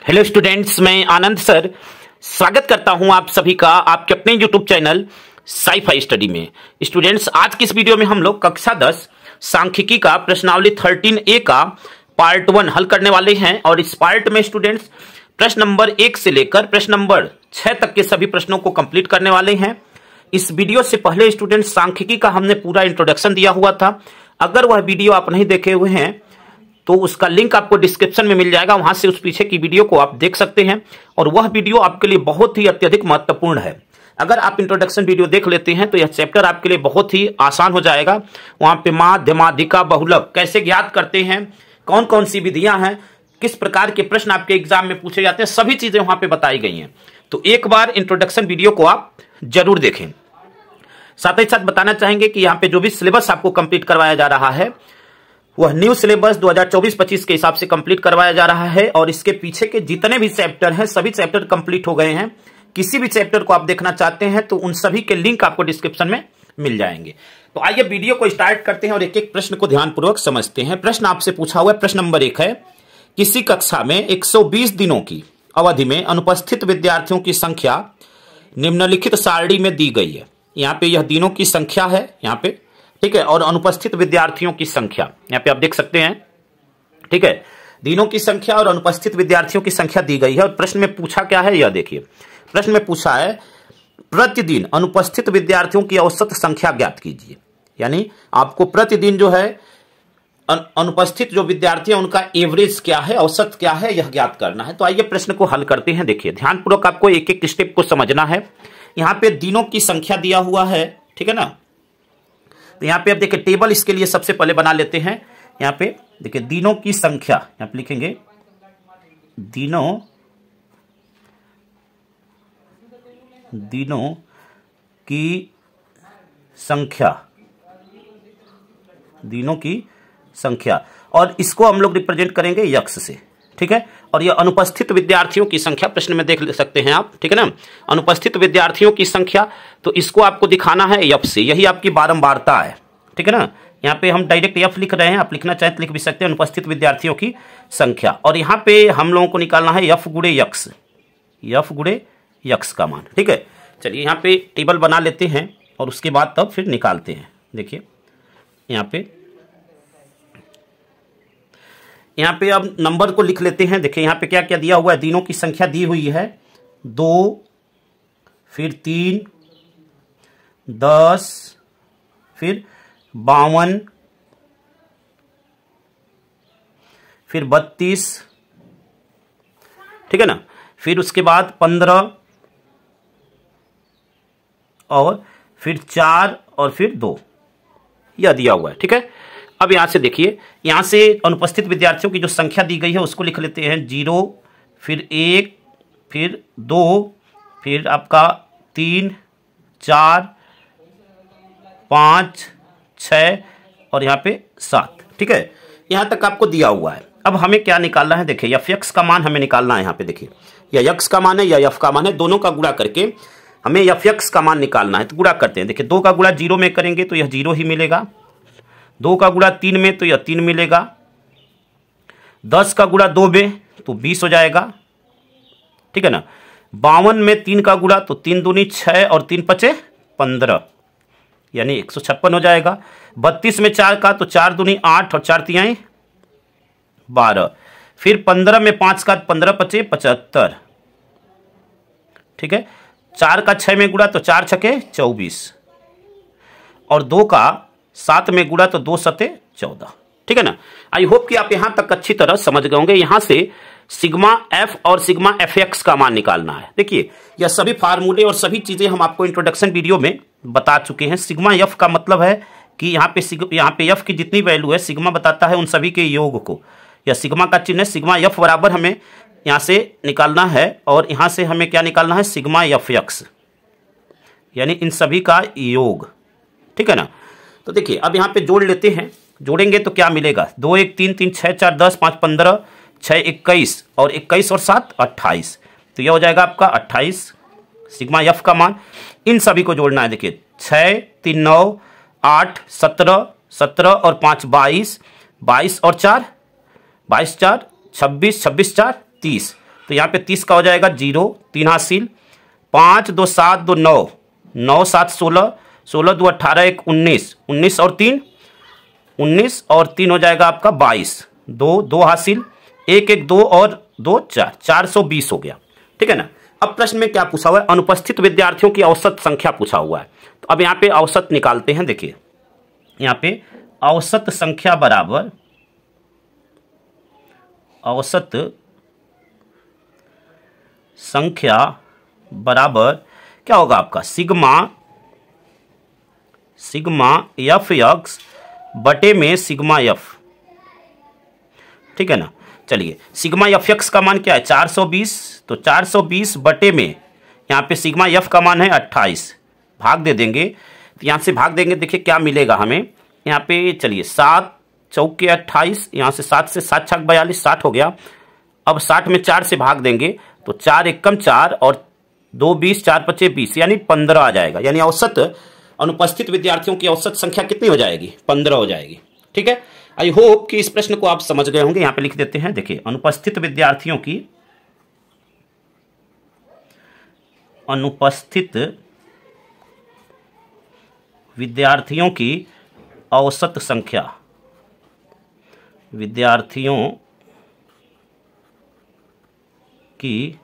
Hello students, मैं आनंद sir स्वागत करता हूं आप सभी का आपके अपने यूट्यूब चैनल साई-फाई स्टडी में। स्टूडेंट्स, आज की इस वीडियो में हम लोग कक्षा 10 सांख्यिकी का प्रश्नावली 13A का पार्ट 1 हल करने वाले हैं। और इस पार्ट में स्टूडेंट्स प्रश्न नंबर 1 से लेकर प्रश्न नंबर 6 तक के सभी प्रश्नों को कंप्लीट करने वाले हैं। इस वीडियो से पहले स्टूडेंट्स सांख्यिकी का हमने पूरा इंट्रोडक्शन दिया हुआ था। अगर वह वीडियो आप नहीं देखे हुए हैं तो उसका लिंक आपको डिस्क्रिप्शन में मिल जाएगा, वहां से उस पीछे की वीडियो को आप देख सकते हैं। और वह वीडियो आपके लिए बहुत ही अत्यधिक महत्वपूर्ण है। अगर आप इंट्रोडक्शन वीडियो देख लेते हैं तो यह चैप्टर आपके लिए बहुत ही आसान हो जाएगा। वहां पे माध्य, माध्यिका, बहुलक कैसे ज्ञात करते हैं, कौन कौन सी विधियां हैं, किस प्रकार के प्रश्न आपके एग्जाम में पूछे जाते हैं, सभी चीजें वहां पे बताई गई हैं। तो एक बार इंट्रोडक्शन वीडियो को आप जरूर देखें। साथ ही साथ बताना चाहेंगे कि यहाँ पे जो भी सिलेबस आपको कंप्लीट करवाया जा रहा है वह न्यू सिलेबस 2024-25 के हिसाब से कंप्लीट करवाया जा रहा है। और इसके पीछे के जितने भी चैप्टर हैं सभी चैप्टर कंप्लीट हो गए हैं। किसी भी चैप्टर को आप देखना चाहते हैं तो उन सभी के लिंक आपको डिस्क्रिप्शन में मिल जाएंगे। तो आइए वीडियो को स्टार्ट करते हैं और एक एक प्रश्न को ध्यानपूर्वक समझते हैं। प्रश्न आपसे पूछा हुआ है, प्रश्न नंबर 1 है, किसी कक्षा में 120 दिनों की अवधि में अनुपस्थित विद्यार्थियों की संख्या निम्नलिखित सारणी में दी गई है। यहाँ पे यह दिनों की संख्या है यहाँ पे, ठीक है, और अनुपस्थित विद्यार्थियों की संख्या यहाँ पे आप देख सकते हैं, ठीक है। दिनों की संख्या और अनुपस्थित विद्यार्थियों की संख्या दी गई है। और प्रश्न में पूछा क्या है यह देखिए। प्रश्न में पूछा है प्रतिदिन अनुपस्थित विद्यार्थियों की औसत संख्या ज्ञात कीजिए। यानी आपको प्रतिदिन जो है अनुपस्थित जो विद्यार्थी है उनका एवरेज क्या है, औसत क्या है, यह ज्ञात करना है। तो आइए प्रश्न को हल करते हैं। देखिए ध्यानपूर्वक आपको एक एक स्टेप को समझना है। यहाँ पे दिनों की संख्या दिया हुआ है, ठीक है ना। तो यहाँ पे आप देखिए टेबल इसके लिए सबसे पहले बना लेते हैं। यहाँ पे देखिए दिनों की संख्या, यहाँ पे लिखेंगे दिनों की संख्या, दिनों की संख्या, और इसको हम लोग रिप्रेजेंट करेंगे यक्स से, ठीक है। और यह अनुपस्थित विद्यार्थियों की संख्या प्रश्न में देख सकते हैं आप, ठीक है ना। अनुपस्थित विद्यार्थियों की संख्या, तो इसको आपको दिखाना है एफ से, यही आपकी बारंबारता है, ठीक है ना। यहाँ पे हम डायरेक्ट एफ लिख रहे हैं, आप लिखना चाहें तो लिख भी सकते हैं, अनुपस्थित विद्यार्थियों की संख्या। और यहाँ पे हम लोगों को निकालना है एफ गुणे यक्स, एफ गुणे यक्स का मान, ठीक है। चलिए यहाँ पे टेबल बना लेते हैं और उसके बाद तब फिर निकालते हैं। देखिए यहाँ पे अब नंबर को लिख लेते हैं। देखिए यहाँ पे क्या क्या दिया हुआ है, दिनों की संख्या दी हुई है 2, फिर 3, 10, फिर 52, फिर 32, ठीक है ना। फिर उसके बाद 15 और फिर 4 और फिर 2, यह दिया हुआ है, ठीक है। अब यहां से देखिए, यहां से अनुपस्थित विद्यार्थियों की जो संख्या दी गई है उसको लिख लेते हैं 0, फिर 1, फिर 2, फिर आपका 3, 4, 5, 6 और यहाँ पे 7, ठीक है। यहां तक आपको दिया हुआ है। अब हमें क्या निकालना है, देखिए एफ एक्स का मान हमें निकालना है। यहाँ पे देखिए या यक्स का मान है या एफ का मान है, दोनों का गुणा करके हमें एफ एक्स का मान निकालना है। तो गुणा करते हैं। देखिए 2 का गुणा 0 में करेंगे तो यह 0 ही मिलेगा। 2 का गुणा 3 में तो यह 3 मिलेगा। 10 का गुणा 2 में तो 20 हो जाएगा, ठीक है ना। 52 में 3 का गुणा तो 3 दूनी 6 और 3 पचे 15, यानी 156 हो जाएगा। 32 में 4 का तो 4 दूनी 8 और 4 तिहाई 12। फिर 15 में 5 का 15 पचे 75, ठीक है। 4 का 6 में गुणा तो 4 छके 24 और 2 का 7 में गुणा तो 2 सते 14, ठीक है ना। आई होप कि आप यहां तक अच्छी तरह समझ गए होंगे। यहां से सिग्मा एफ और सिग्मा एफ एक्स का मान निकालना है। देखिए यह सभी फार्मूले और सभी चीजें हम आपको इंट्रोडक्शन वीडियो में बता चुके हैं। सिग्मा एफ का मतलब है कि यहाँ पे एफ की जितनी वैल्यू है सिग्मा बताता है उन सभी के योग को। यह सिग्मा का चिन्ह है। सिग्मा एफ बराबर हमें यहाँ से निकालना है और यहाँ से हमें क्या निकालना है, सिग्मा एफ एक्स, यानी इन सभी का योग, ठीक है ना। तो देखिए अब यहाँ पे जोड़ लेते हैं। जोड़ेंगे तो क्या मिलेगा, 2 1 3 3 6 4 10 5 15 6 21 और 21 और 7 28, तो यह हो जाएगा आपका 28 सिग्मा एफ का मान। इन सभी को जोड़ना है। देखिए 6 3 9 8 17 17 और 5 22 22 और 4 22 4 26 26 4 30 तो यहाँ पे 30 का हो जाएगा 0, 3 हासिल, 5 2 7 2 9, 9 7 16, 16 2 18 1 19, 19 और 3 19 और 3 हो जाएगा आपका 22, 2 2 हासिल, 1 1 2 और 2 4, 420 हो गया। ठीक है ना। अब प्रश्न में क्या पूछा हुआ है, अनुपस्थित विद्यार्थियों की औसत संख्या पूछा हुआ है। तो अब यहाँ पे औसत निकालते हैं। देखिए यहाँ पे औसत संख्या बराबर औसत संख्या बराबर क्या होगा आपका, सिग्मा एफ एक्स बटे में सिग्मा एफ। ठीक है ना। चलिए सिग्मा एफ एक्स का मान क्या है 420, तो 420 बटे में यहाँ पे सिग्मा एफ का मान है 28, भाग दे देंगे। तो यहाँ से भाग देंगे, देखिए क्या मिलेगा हमें यहाँ पे। चलिए 7 चौके 28, यहाँ से 7 से 7 छक 42, 60 हो गया। अब 60 में 4 से भाग देंगे तो 4 एकम 4 और 2 20, 4 पचे 20, यानी 15 आ जाएगा। यानी औसत अनुपस्थित विद्यार्थियों की औसत संख्या कितनी हो जाएगी, 15 हो जाएगी। ठीक है। आई होप कि इस प्रश्न को आप समझ गए होंगे। यहाँ पे लिख देते हैं। देखिए अनुपस्थित विद्यार्थियों की औसत संख्या, विद्यार्थियों की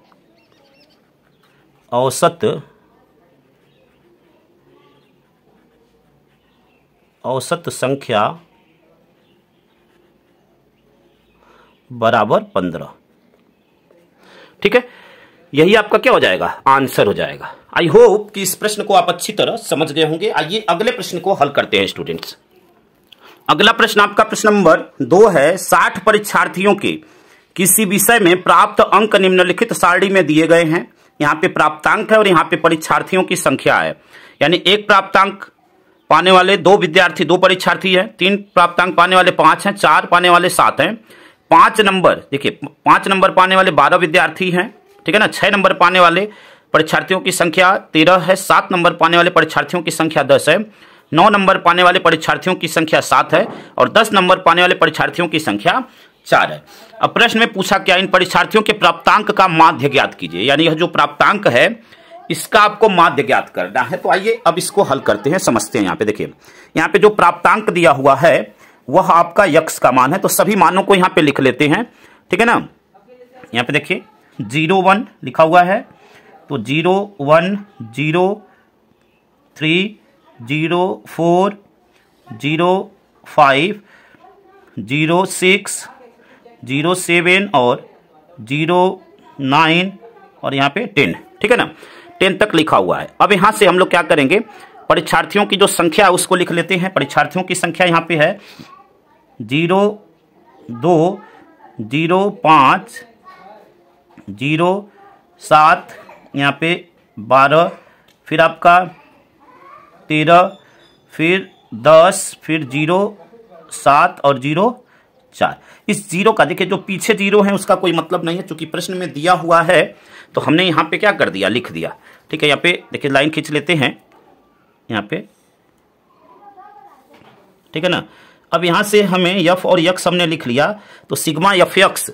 औसत संख्या बराबर 15। ठीक है, यही आपका क्या हो जाएगा, आंसर हो जाएगा। आई होप कि इस प्रश्न को आप अच्छी तरह समझ गए होंगे। आइए अगले प्रश्न को हल करते हैं स्टूडेंट्स। अगला प्रश्न आपका प्रश्न नंबर 2 है। 60 परीक्षार्थियों के किसी विषय में प्राप्त अंक निम्नलिखित सारणी में दिए गए हैं। यहाँ पे प्राप्तांक है और यहाँ पे परीक्षार्थियों की संख्या है। यानी 1 प्राप्तांक पाने वाले 2 विद्यार्थी, 2 परीक्षार्थी हैं, 3 प्राप्तांक पाने वाले 5 हैं, 4 पाने वाले 7 हैं, 5 नंबर, देखिए 5 नंबर पाने वाले 12 विद्यार्थी हैं। ठीक है ना। 6 नंबर पाने वाले परीक्षार्थियों की संख्या 13 है, 7 नंबर पाने वाले परीक्षार्थियों की संख्या 10 है, 9 नंबर पाने वाले परीक्षार्थियों की संख्या 7 है और 10 नंबर पाने वाले परीक्षार्थियों की संख्या 4 है। अब प्रश्न में पूछा क्या, इन परीक्षार्थियों के प्राप्तांक का माध्य ज्ञात कीजिए। यानी यह जो प्राप्तांक है इसका आपको माध्य ज्ञात करना है। तो आइए अब इसको हल करते हैं, समझते हैं। यहाँ पे देखिए, यहाँ पे जो प्राप्तांक दिया हुआ है वह आपका यक्स का मान है। तो सभी मानों को यहाँ पे लिख लेते हैं। ठीक है ना। यहाँ पे देखिए 0 1 लिखा हुआ है, तो 0 1 0 3 0 4 0 5 0 6 0 7 और 0 9 और यहाँ पे 10। ठीक है ना, 10 तक लिखा हुआ है। अब यहाँ से हम लोग क्या करेंगे, परीक्षार्थियों की जो संख्या है उसको लिख लेते हैं। परीक्षार्थियों की संख्या यहाँ पे है 0 2 0 5 0 7, यहाँ पे 12, फिर आपका 13, फिर 10, फिर 0 7 और 0 4। इस 0 का देखिए जो पीछे 0 है उसका कोई मतलब नहीं है, क्योंकि प्रश्न में दिया हुआ है तो हमने यहाँ पे क्या कर दिया, लिख दिया। ठीक है, यहाँ पे देखिए लाइन खींच लेते हैं यहाँ पे। ठीक है ना। अब यहाँ से हमें यफ और यक्स हमने लिख लिया, तो सिग्मा एफ एक्स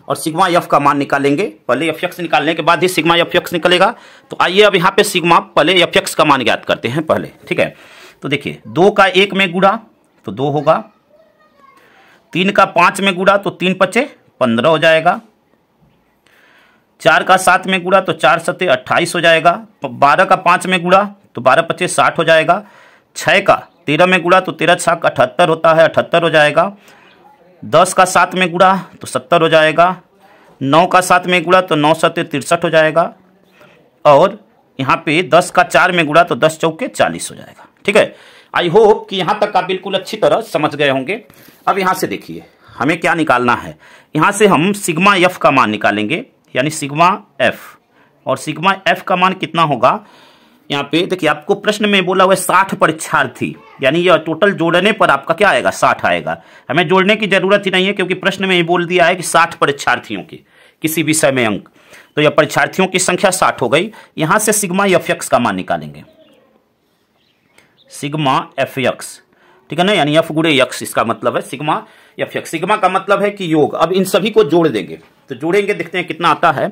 और सिग्मा एफ का मान निकालेंगे। पहले एफ एक्स निकालने के बाद ही सिग्मा एफ एक्स निकलेगा। तो आइए अब यहाँ पे सिग्मा, पहले एफ एक्स का मान ज्ञात करते हैं पहले। ठीक है, तो देखिए 2 का 1 में गुणा तो 2 होगा, 3 का 5 में गुणा तो 3 पचे 15 हो जाएगा, 4 का 7 में गुणा तो 4 सते 28 हो जाएगा, 12 का 5 में गुणा तो 12 पचे 60 हो जाएगा, 6 का 13 में गुणा तो 13 छक 78 होता है, 78 हो जाएगा, 10 का 7 में गुणा तो 70 हो जाएगा, 9 का 7 में गुणा तो 9 सते 63 हो जाएगा और यहाँ पे 10 का 4 में गुणा तो 10 चौके 40 हो जाएगा। ठीक है, आई होप कि यहाँ तक आप बिल्कुल अच्छी तरह समझ गए होंगे। अब यहाँ से देखिए हमें क्या निकालना है, यहाँ से हम सिग्मा एफ का मान निकालेंगे, यानी सिग्मा एफ। और सिग्मा एफ का मान कितना होगा, यहाँ पे देखिए आपको प्रश्न में बोला हुआ है 60 परीक्षार्थी, यानी यह टोटल जोड़ने पर आपका क्या आएगा, 60 आएगा। हमें जोड़ने की जरूरत ही नहीं है, क्योंकि प्रश्न में ये बोल दिया है कि 60 परीक्षार्थियों की किसी विषय में अंक, तो यह परीक्षार्थियों की संख्या 60 हो गई। यहां से सिग्मा एफ एक्स का मान निकालेंगे, सिग्मा एफ एक्स। ठीक है ना, यानी एफ गुणे यक्स इसका मतलब है सिग्मा एफ यक्स। सिग्मा का मतलब है कि योग। अब इन सभी को जोड़ देंगे, तो जोड़ेंगे, देखते हैं कितना आता है।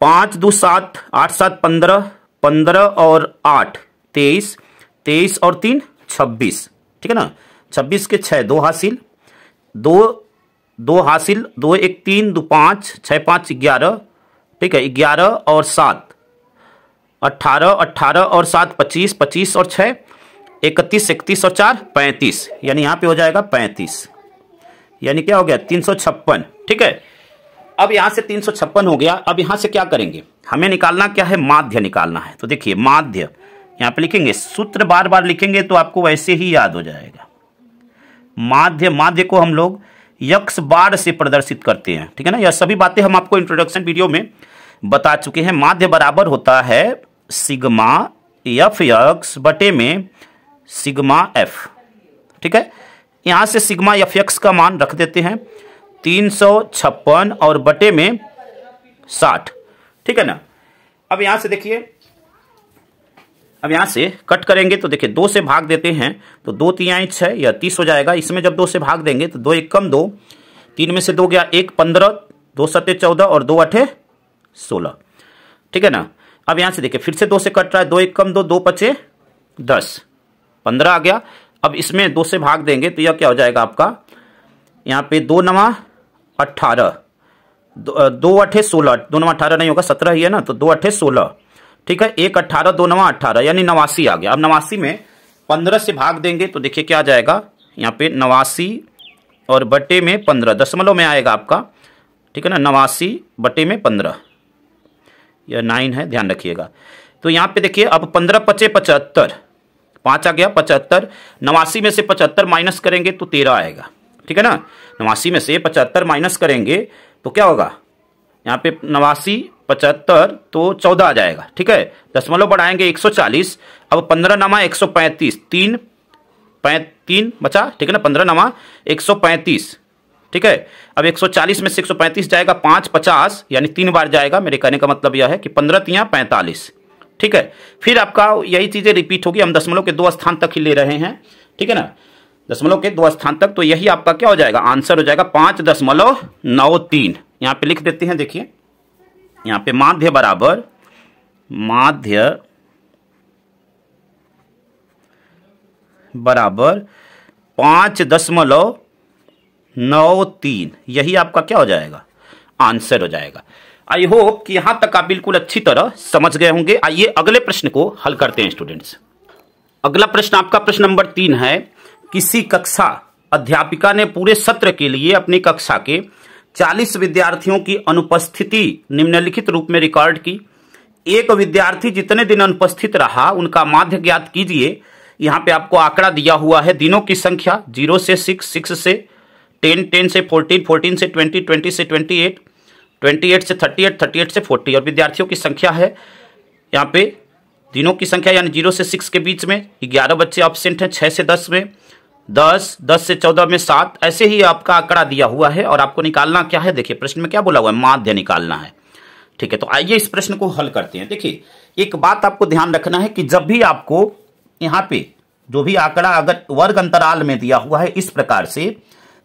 5 2 7 8 7 15, 15 और 8 23, 23 और 3 26, ठीक है ना। 26 के 6 2 हासिल, 2 हासिल, 2 1 3 2 5 6 5 11, ठीक है। 11 और 7 18, 18 और 7 25, 25 और 6 31, 31 और 4 35, यानी यहां पे हो जाएगा 35, यानी क्या हो गया 356, ठीक है। अब यहां से 356 हो गया। अब यहां से क्या करेंगे, हमें निकालना क्या है, माध्य निकालना है। तो देखिए माध्य यहां पे लिखेंगे, सूत्र बार बार लिखेंगे तो आपको वैसे ही याद हो जाएगा। माध्य को हम लोग यक्स बार से प्रदर्शित करते हैं, ठीक है ना। यह सभी बातें हम आपको इंट्रोडक्शन वीडियो में बता चुके हैं। माध्य बराबर होता है सिग्मा एफ यक्स बटे में सिग्मा एफ, ठीक है। यहां से सिग्मा एफ यक्स का मान रख देते हैं 356 और बटे में 60, ठीक है ना। अब यहां से देखिए, अब यहां से कट करेंगे तो देखिए 2 से भाग देते हैं तो 2 3 6 या 30 हो जाएगा। इसमें जब 2 से भाग देंगे तो 2 1 कम 2, 3 में से 2 गया 1 15, 2 7 14 और 2 8 16, ठीक है ना। अब यहां से देखिए फिर से 2 से कट रहा है, 2 1 कम 2, 2 5 10, 15 आ गया। अब इसमें 2 से भाग देंगे तो यह क्या हो जाएगा आपका, यहाँ पे 2 9 18, 2 8 16, 2 9 18 नहीं होगा 17 ही है ना, तो 2 8 16, ठीक है। 1 18 2 9 18 यानी 89 आ गया। अब 89 में 15 से भाग देंगे तो देखिए क्या आ जाएगा, यहाँ पे 89 और बटे में 15 दशमलव में आएगा आपका, ठीक है ना। 89 बटे में 15, यह 9 है, ध्यान रखिएगा। तो यहाँ पे देखिए अब 15 5 75, 5 आ गया 75, 89 में से 75 माइनस करेंगे तो 13 आएगा, ठीक है ना। 89 में से 75 माइनस करेंगे तो क्या होगा, यहाँ पे 89 75 तो 14 आ जाएगा, ठीक है। दशमलव बढ़ाएंगे 140, अब 15 नमा 135, 3 बचा, ठीक है ना। 15 नमा 135, ठीक है। अब 140 में से 135 जाएगा 5 50, यानी 3 बार जाएगा। मेरे कहने का मतलब यह है कि 15 3 45, ठीक है। फिर आपका यही चीजें रिपीट होगी। हम दशमलव के 2 स्थान तक ही ले रहे हैं, ठीक है ना, दशमलव के 2 स्थान तक। तो यही आपका क्या हो जाएगा, आंसर हो जाएगा 5.93। यहां पे लिख देते हैं, देखिए यहां पे माध्य बराबर, माध्य बराबर 5.93, यही आपका क्या हो जाएगा, आंसर हो जाएगा। आई होप कि यहां तक आप बिल्कुल अच्छी तरह समझ गए होंगे। आइए अगले प्रश्न को हल करते हैं स्टूडेंट्स। अगला प्रश्न आपका प्रश्न नंबर 3 है। किसी कक्षा अध्यापिका ने पूरे सत्र के लिए अपनी कक्षा के 40 विद्यार्थियों की अनुपस्थिति निम्नलिखित रूप में रिकॉर्ड की। एक विद्यार्थी जितने दिन अनुपस्थित रहा उनका माध्य ज्ञात कीजिए। यहां पे आपको आंकड़ा दिया हुआ है, दिनों की संख्या 0 से 6, 6 से 10, 10 से 14, 14 से 20, 20 से 28, 28 से 38, 38 से 40, और विद्यार्थियों की संख्या है यहाँ पे दिनों की संख्या यानी 0 से 6 के बीच में 11 बच्चे एब्सेंट हैं, 6 से 10 में 10, 10 से 14 में 7, ऐसे ही आपका आंकड़ा दिया हुआ है। और आपको निकालना क्या है, देखिए प्रश्न में क्या बोला हुआ है, माध्य निकालना है, ठीक है। तो आइए इस प्रश्न को हल करते हैं। देखिए एक बात आपको ध्यान रखना है कि जब भी आपको यहाँ पे जो भी आंकड़ा अगर वर्ग अंतराल में दिया हुआ है इस प्रकार से,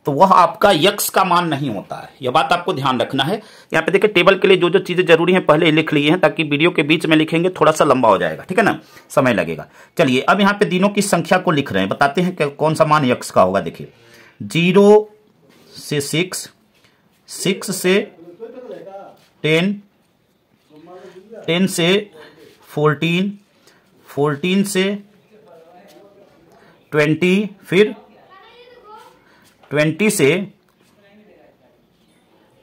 तो वह आपका यक्स का मान नहीं होता है। यह बात आपको ध्यान रखना है। यहाँ पे देखिए टेबल के लिए जो जो चीजें जरूरी हैं पहले लिख लिए हैं, ताकि वीडियो के बीच में लिखेंगे थोड़ा सा लंबा हो जाएगा, ठीक है ना, समय लगेगा। चलिए अब यहाँ पे दिनों की संख्या को लिख रहे हैं, बताते हैं कि कौन सा मान यक्स का होगा। देखिए 0 से 6, 6 से 10, 10 से 14, 14 से 20, फिर 20 से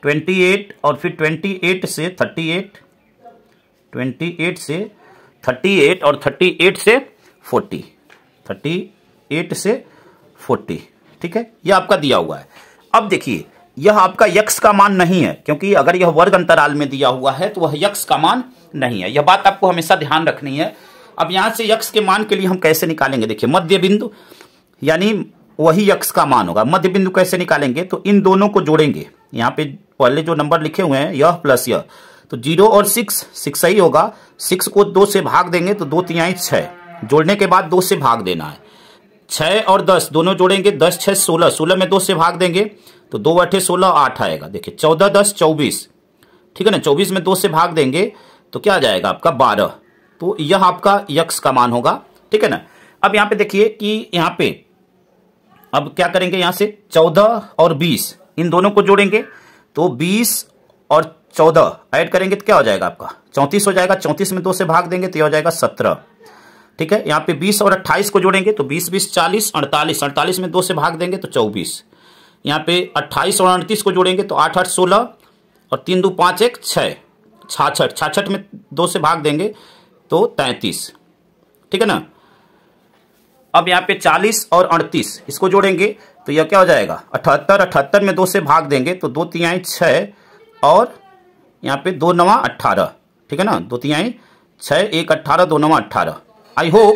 28, और फिर 28 से 38, 28 से 38, और 38 से 40, 38 से 40, ठीक है। यह आपका दिया हुआ है। अब देखिए यह आपका यक्स का मान नहीं है, क्योंकि अगर यह वर्ग अंतराल में दिया हुआ है तो वह यक्स का मान नहीं है। यह बात आपको हमेशा ध्यान रखनी है। अब यहां से यक्स के मान के लिए हम कैसे निकालेंगे, देखिए मध्य बिंदु यानी वही यक्स का मान होगा। मध्य बिंदु कैसे निकालेंगे, तो इन दोनों को जोड़ेंगे। यहाँ पे पहले जो नंबर लिखे हुए हैं यह प्लस यह, तो 0 और 6, 6 सही होगा। 6 को 2 से भाग देंगे तो 2 3 6, जोड़ने के बाद 2 से भाग देना है। 6 और 10 दोनों जोड़ेंगे, 10 6 16, 16 में 2 से भाग देंगे तो 2 8 16 8 आएगा। देखिए 14 10 24, ठीक है ना, 24 में 2 से भाग देंगे तो क्या आ जाएगा आपका 12। तो यह आपका यक्स का मान होगा, ठीक है ना। अब यहां पे देखिए कि यहां पे अब क्या करेंगे, यहां से 14 और 20 इन दोनों को जोड़ेंगे तो 20 और 14 ऐड करेंगे तो क्या हो जाएगा आपका 34 हो जाएगा। 34 में 2 से भाग देंगे तो यह हो जाएगा 17, ठीक है। यहाँ पे 20 और 28 को जोड़ेंगे तो 20 20 40 48, 48 में 2 से भाग देंगे तो 24। यहाँ पे 28 और 38 को जोड़ेंगे तो 8 8 16 और 3 2 5 1 6, 66, 66 में 2 से भाग देंगे तो 33, ठीक है ना। अब यहाँ पे 40 और 38 इसको जोड़ेंगे तो यह क्या हो जाएगा 78, 78 में 2 से भाग देंगे तो 2 तिहाई 6 और यहाँ पे 2 9 18, ठीक है ना, 2 तिहाई 6 1 18 2 9 18। आई होप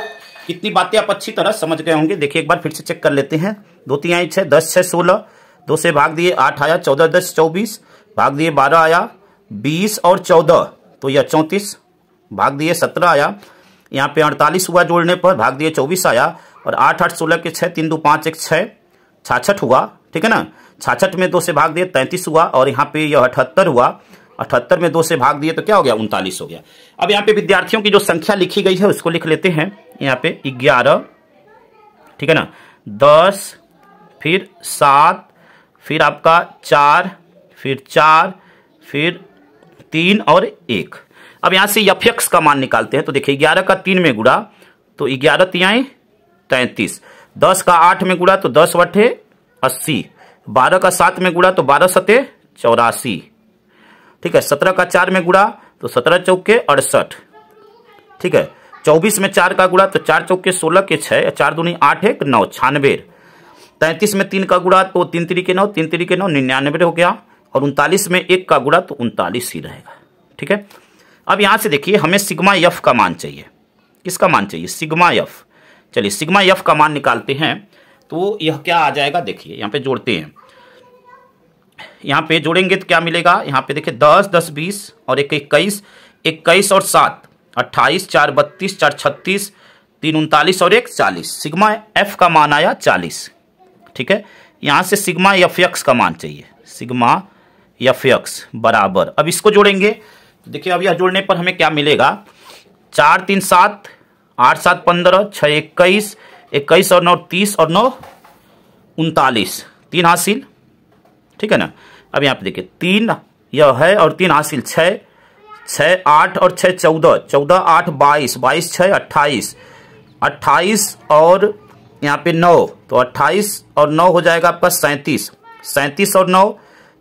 इतनी बातें आप अच्छी तरह समझ गए होंगे। देखिए एक बार फिर से चेक कर लेते हैं। 2 तिहाई 6, 10 6 16, 2 से भाग दिए 8 आया, 14 10 24, भाग दिए 12 आया, 20 और 14 तो यह 34, भाग दिए 17 आया, यहाँ पे 48 हुआ जोड़ने पर, भाग दिए 24 आया, और 8 8 16 के 6 3 2 5 1 6, 66 हुआ, ठीक है ना। 66 में 2 से भाग दिए 33 हुआ, और यहाँ पे यह 78 हुआ, 78 में 2 से भाग दिए तो क्या हो गया 39 हो गया। अब यहाँ पे विद्यार्थियों की जो संख्या लिखी गई है उसको लिख लेते हैं। यहाँ पे 11, ठीक है ना, 10, फिर 7, फिर आपका 4, फिर 4, फिर 3 और 1। अब यहाँ से एफ का मान निकालते हैं तो देखिए 11 का 3 में गुणा तो 11 तिहाई 33, 10 का 8 में गुणा तो 10 बटे 80, 12 का 7 में गुणा तो 12 सते 84, ठीक है। 17 का 4 में गुणा तो 17 चौके 68, ठीक है। 24 में 4 का गुणा तो 4 चौके 16 के 6, 4 दूनी 8 1 9 96। 33 में 3 का गुणा तो 3 3 के 9, 3 3 के 9 99 हो गया, और 39 में 1 का गुणा तो 39 ही रहेगा, ठीक है। अब यहां से देखिए हमें सिग्मा एफ का मान चाहिए। किसका मान चाहिए? Sigma F. चलिए सिग्मा एफ का मान निकालते हैं तो यह क्या आ जाएगा, देखिए यहाँ पे जोड़ते हैं। यहाँ पे जोड़ेंगे तो क्या मिलेगा, यहाँ पे देखिए 10 10 20 और 1 21, 21 और 7 28, 4 32, 4 36, 3 39 और 1 40। सिग्मा एफ का मान आया 40, ठीक है। यहाँ से सिग्मा एफ एक्स का मान चाहिए। सिग्मा एफ एक्स बराबर, अब इसको जोड़ेंगे तो देखिए अब यह जोड़ने पर हमें क्या मिलेगा, 4 3 7, 8 7 15, 6 21, 21 और 9 30 और 9 39, 3 हासिल, ठीक है ना। अब यहाँ पे देखिए 3 यह है और 3 हासिल 6, 6 8 और 6 14, 14 8 22, 22 6 28, 28 और यहाँ पे 9 तो 28 और 9 हो जाएगा आपका 37, 37 और 9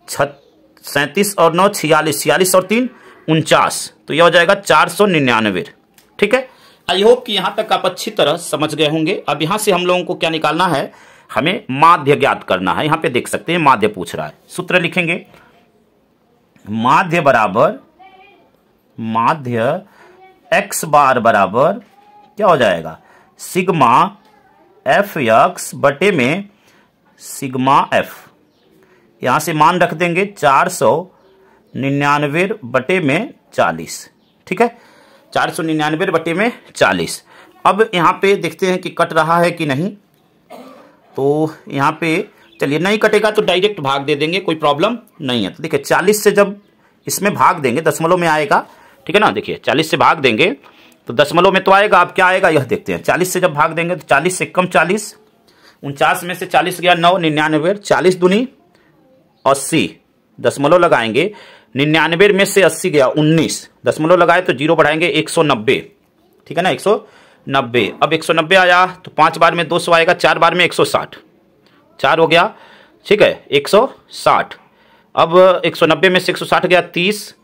37 और 9 46, 46 और 3 49, तो यह हो जाएगा 499, ठीक है। आई होप कि यहां तक आप अच्छी तरह समझ गए होंगे। अब यहां से हम लोगों को क्या निकालना है, हमें माध्य ज्ञात करना है। यहां पे देख सकते हैं माध्य पूछ रहा है। सूत्र लिखेंगे, माध्य बराबर माध्य एक्स बार बराबर क्या हो जाएगा, सिग्मा एफ एक्स बटे में सिग्मा एफ। यहां से मान रख देंगे 499 बटे में 40, ठीक है। 499 बटे में 40। अब यहां पे देखते हैं कि कट रहा है कि नहीं। तो यहां पे चलिए नहीं कटेगा तो डायरेक्ट भाग दे देंगे, कोई प्रॉब्लम नहीं है। तो देखिए 40 से जब इसमें भाग देंगे दशमलव में आएगा, ठीक है ना। देखिए 40 से भाग देंगे तो दशमलव में तो आएगा, अब क्या आएगा यह देखते हैं। 40 से जब भाग देंगे तो 40 से कम 40, 49 में से 40 गया 9, 99, 40 दूनी 80, दशमलव लगाएंगे। 99 में से 80 गया 19, दशमलव लगाए तो 0 बढ़ाएंगे 190, ठीक है ना, 190। अब 190 आया तो 5 बार में 200 आएगा, 4 बार में 160, 4 हो गया, ठीक है 160। अब 190 में से 160 गया 30,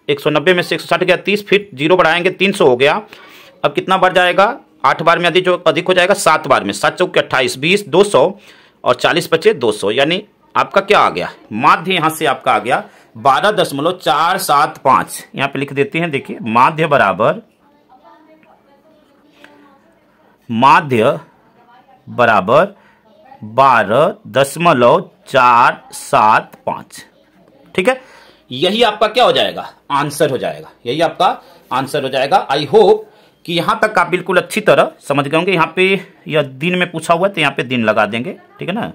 190 में से 160 गया 30, फिर 0 बढ़ाएंगे 300 हो गया। अब कितना बढ़ जाएगा, 8 बार में अधिक हो जाएगा, 7 बार में 7 चौके 28, 20 200 और 40 बचे 200, यानी आपका क्या आ गया, माध्य यहां से आपका आ गया 12.475। यहां पे लिख देते हैं, देखिए माध्य बराबर 12.475, ठीक है। यही आपका क्या हो जाएगा, आंसर हो जाएगा। यही आपका आंसर हो जाएगा। आई होप कि यहाँ तक आप बिल्कुल अच्छी तरह समझ गए होंगे। यहाँ पे यह दिन में पूछा हुआ है तो यहाँ पे दिन लगा देंगे, ठीक है ना,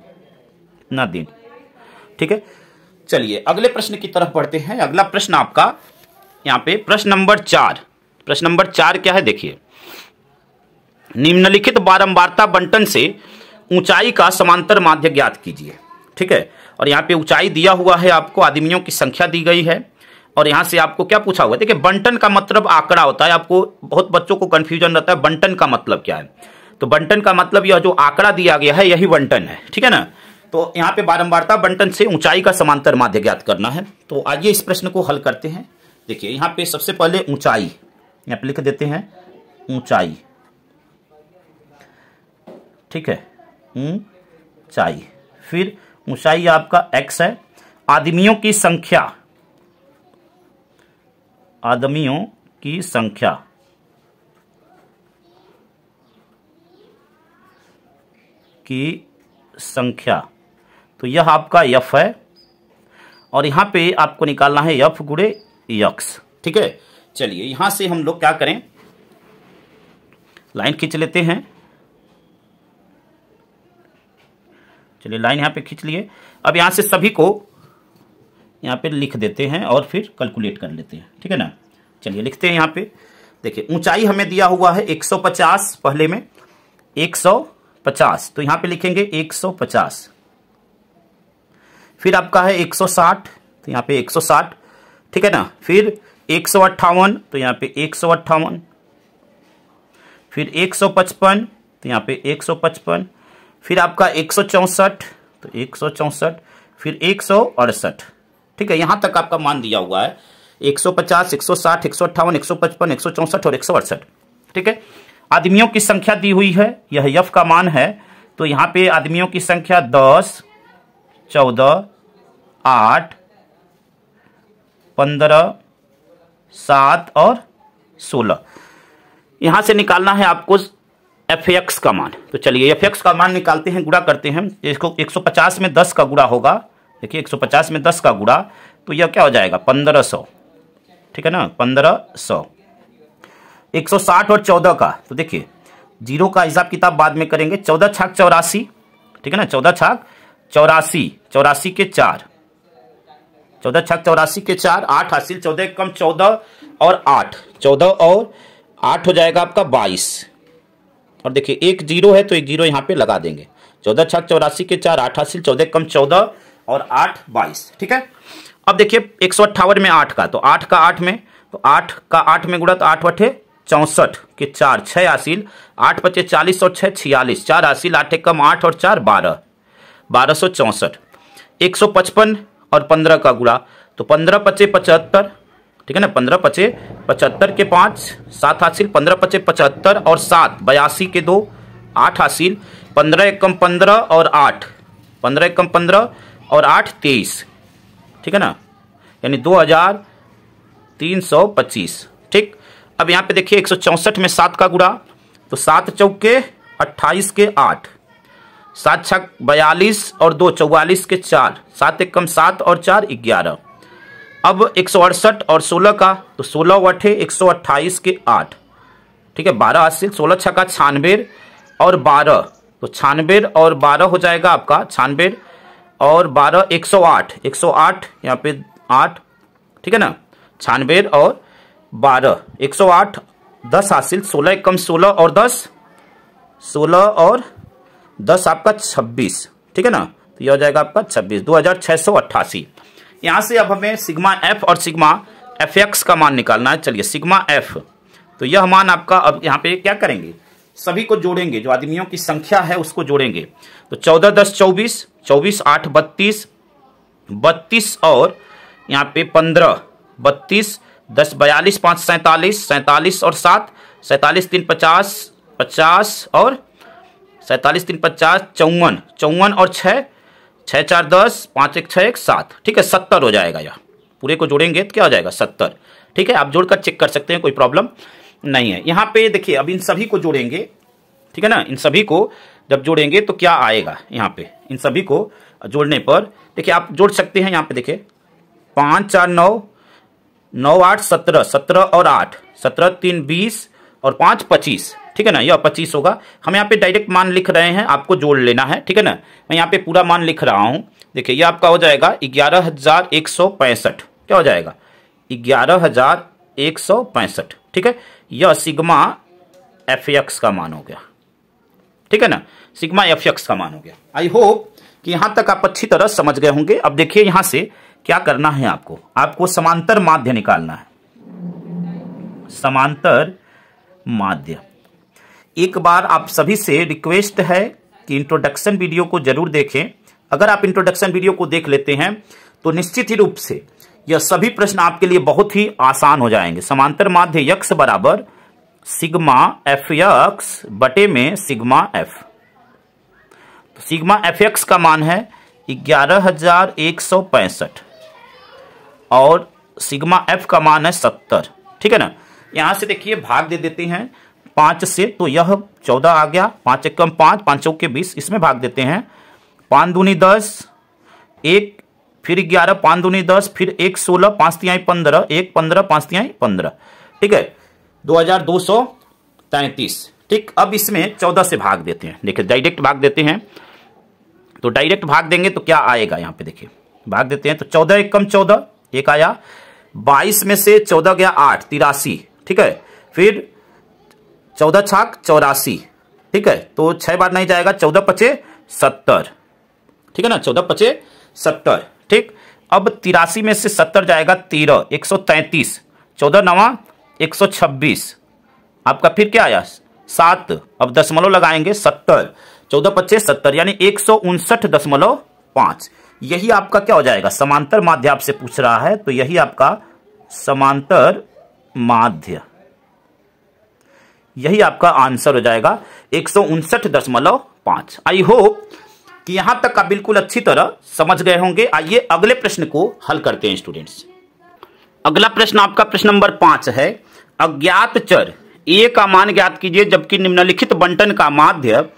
इतना दिन, ठीक है। चलिए अगले प्रश्न की तरफ बढ़ते हैं। अगला प्रश्न आपका यहाँ पे प्रश्न नंबर 4। प्रश्न नंबर 4 क्या है, देखिए, निम्नलिखित बारंबारता बंटन से ऊंचाई का समांतर माध्य ज्ञात कीजिए, ठीक है। और यहाँ पे ऊंचाई दिया हुआ है आपको, आदमियों की संख्या दी गई है, और यहाँ से आपको क्या पूछा हुआ है, देखिए बंटन का मतलब आंकड़ा होता है। आपको बहुत बच्चों को कंफ्यूजन रहता है बंटन का मतलब क्या है। तो बंटन का मतलब यह जो आंकड़ा दिया गया है यही बंटन है, ठीक है ना। तो यहाँ पे बारंबारता बंटन से ऊंचाई का समांतर माध्य ज्ञात करना है। तो आइए इस प्रश्न को हल करते हैं। देखिए यहाँ पे सबसे पहले ऊंचाई यहाँ पे लिख देते हैं, ऊंचाई, ठीक है, ऊंचाई। फिर ऊंचाई आपका x है। आदमियों की संख्या, आदमियों की संख्या तो यह आपका f है, और यहां पे आपको निकालना है f गुणे x, ठीक है। चलिए यहां से हम लोग क्या करें, लाइन खींच लेते हैं। चलिए लाइन यहां पे खींच लिए। अब यहां से सभी को यहां पे लिख देते हैं और फिर कैलकुलेट कर लेते हैं, ठीक है ना। चलिए लिखते हैं यहां पे। देखिए ऊंचाई हमें दिया हुआ है 150, पहले में 150, तो यहां पे लिखेंगे 150। फिर आपका है 160, तो यहाँ पे 160, ठीक है ना। फिर 158, तो यहाँ पे 158। फिर 155, तो यहाँ पे 155। फिर आपका 164, तो 164। फिर 168, ठीक है। यहां तक आपका मान दिया हुआ है 150, 160, 158, 155, 164 और 168, ठीक है। आदमियों की संख्या दी हुई है, यह यफ का मान है। तो यहां पे आदमियों की संख्या 10, 14, 8, 15, 7 और 16। यहां से निकालना है आपको fx का मान। तो चलिए fx का मान निकालते हैं, गुणा करते हैं। इसको 150 में 10 का गुणा होगा। देखिए 150 में 10 का गुणा, तो यह क्या हो जाएगा 1500, ठीक है ना, 1500। 160 और 14 का, तो देखिए जीरो का हिसाब किताब बाद में करेंगे। 14 छाक 84, ठीक है ना, 14 छाक 84, 84 के 4, 14 छाक 84 के 4, 8 हासिल, 14 कम 14 और 8, 14 और 8 हो जाएगा आपका 22। और देखिए एक जीरो है तो एक जीरो यहाँ पे लगा देंगे। 14 छाक 84 के 4, 8 हासिल, 14 कम 14 और 8 22, ठीक है। अब देखिए 158 में 8 का, तो 8 का 8 में, तो 8 का 8 में गुणा, तो 8 बटे 64 के 4, 6 हासिल, 8 बचे 40 और 6 46, 4 हासिल, 8 कम 8 और 4 12, 1264। 155 और 15 का गुणा, तो 15 पचे 75, ठीक है ना, 15 पचे 75 के 5, 7 हासिल, 15 पचे 75 और 7 82 के 2, 8 हासिल, 15 एकम 15 और 8, 15 एकम 15 और 8 23, ठीक है ना, यानी 2325, ठीक। अब यहाँ पे देखिए 164 में 7 का गुणा, तो 7 चौके 28 के 8, 7 छक 42 और 2 44 के 4, 7 एकम 7 और 4 11। अब 168 और 16 का, तो 16 वठे 128 के 8, ठीक है, 12 हासिल, 16 छक्का 96 और 12, तो 96 और 12 हो जाएगा आपका 96 और 12 108, 108 यहाँ पे 8, ठीक है ना, 96 और 12 108, 10 हासिल, 16 कम 16 और 10, 16 और 10 आपका 26, ठीक है ना, तो यह हो जाएगा आपका 26, 2688। यहां से अब हमें सिग्मा एफ और सिग्मा एफ एक्स का मान निकालना है। चलिए सिग्मा एफ, तो यह मान आपका, अब यहाँ पे क्या करेंगे, सभी को जोड़ेंगे, जो आदमियों की संख्या है उसको जोड़ेंगे। तो 14 10 24, 24 8 32, 32 और यहाँ पे 15, 32 10 42 5 47, 47 और 7, 47 3 50, 50 और 47 3 50 54, 54 और 6, 6 4 10, 5 1 6 1 7, ठीक है, 70 हो जाएगा। यह पूरे को जोड़ेंगे तो क्या हो जाएगा 70, ठीक है। आप जोड़कर चेक कर सकते हैं, कोई प्रॉब्लम नहीं है। यहाँ पे देखिए अब इन सभी को जोड़ेंगे, ठीक है ना, इन सभी को जब जोड़ेंगे तो क्या आएगा, यहाँ पे इन सभी को जोड़ने पर देखिए आप जोड़ सकते हैं। यहाँ पे देखिए 5 4 9, 9 8 17, 17 और 8, 17 3 20 और 5 25, ठीक है ना, यह 25 होगा। हम यहाँ पे डायरेक्ट मान लिख रहे हैं, आपको जोड़ लेना है, ठीक है ना। मैं यहाँ पे पूरा मान लिख रहा हूँ। देखिए यह आपका हो जाएगा 11,165, क्या हो जाएगा 11,165, ठीक है। यह सिग्मा एफ का मान हो गया, ठीक है ना, सिग्मा एफ का मान हो गया। आई होप कि यहां तक आप अच्छी तरह समझ गए होंगे। अब देखिए यहां से क्या करना है, आपको समांतर माध्य निकालना है, समांतर माध्य। एक बार आप सभी से रिक्वेस्ट है कि इंट्रोडक्शन वीडियो को जरूर देखें। अगर आप इंट्रोडक्शन वीडियो को देख लेते हैं तो निश्चित ही रूप से यह सभी प्रश्न आपके लिए बहुत ही आसान हो जाएंगे। समांतर माध्य यक्स बराबर सिग्मा एफ यक्स बटे में सिग्मा एफ। तो सिग्मा एफ यक्स का मान है 11,165 और सिग्मा एफ का मान है 70, ठीक है ना। यहां से देखिए भाग दे देते हैं 5 से, तो यह 14 आ गया। 5 एकम 5, 5 चौके 20, इसमें भाग देते हैं। 5 दूनी 10, 1 फिर 11, 5 दूनी 10, फिर 1 16, 5 तिहाई 15, 1 15, 5 तिहाई 15, ठीक है, 2233, ठीक। अब इसमें 14 से भाग देते हैं। देखिए डायरेक्ट भाग देते हैं, तो डायरेक्ट भाग देंगे तो क्या आएगा, यहाँ पे देखिए भाग देते हैं तो 14 एकम 14, 1 आया। 22 में से 14 गया 8, 83, ठीक है। फिर 14 छाक 84, ठीक है, तो 6 बार नहीं जाएगा, 14 पचे 70, ठीक है ना, 14 पचे 70, ठीक। अब 83 में से 70 जाएगा 13, 133, 14 नवा 126, आपका फिर क्या आया 7। अब दशमलव लगाएंगे 70, 14 पच्चे 70, यानी 159.5। यही आपका क्या हो जाएगा, समांतर माध्य आपसे पूछ रहा है, तो यही आपका समांतर माध्य, यही आपका आंसर हो जाएगा 159.5। आई होप कि यहां तक आप बिल्कुल अच्छी तरह समझ गए होंगे। आइए अगले प्रश्न को हल करते हैं स्टूडेंट्स। अगला प्रश्न आपका प्रश्न नंबर 5 है। अज्ञात चर ए का मान ज्ञात कीजिए जबकि निम्नलिखित बंटन का माध्य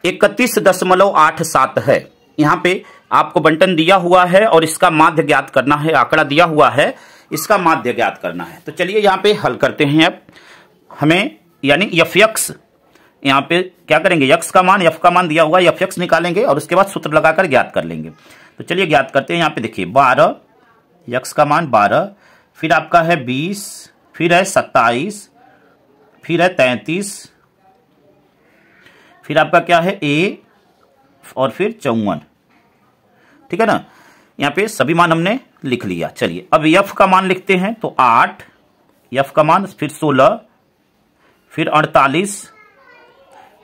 31.87 है। यहां पे आपको बंटन दिया हुआ है और इसका माध्य ज्ञात करना है, आंकड़ा दिया हुआ है, इसका माध्य ज्ञात करना है। तो चलिए यहां पे हल करते हैं। अब हमें यानी एफ यक्स, यहाँ पे क्या करेंगे, यक्स का मान, एफ का मान दिया हुआ, एफ यक्स निकालेंगे और उसके बाद सूत्र लगाकर ज्ञात कर लेंगे। तो चलिए ज्ञात करते हैं। यहाँ पे देखिए 12, यक्स का मान 12, फिर आपका है 20, फिर है 27, फिर है 33, फिर आपका क्या है ए और फिर 54, ठीक है ना। यहाँ पे सभी मान हमने लिख लिया। चलिए अब एफ का मान लिखते हैं, तो 8, एफ का मान, फिर 16, फिर 48,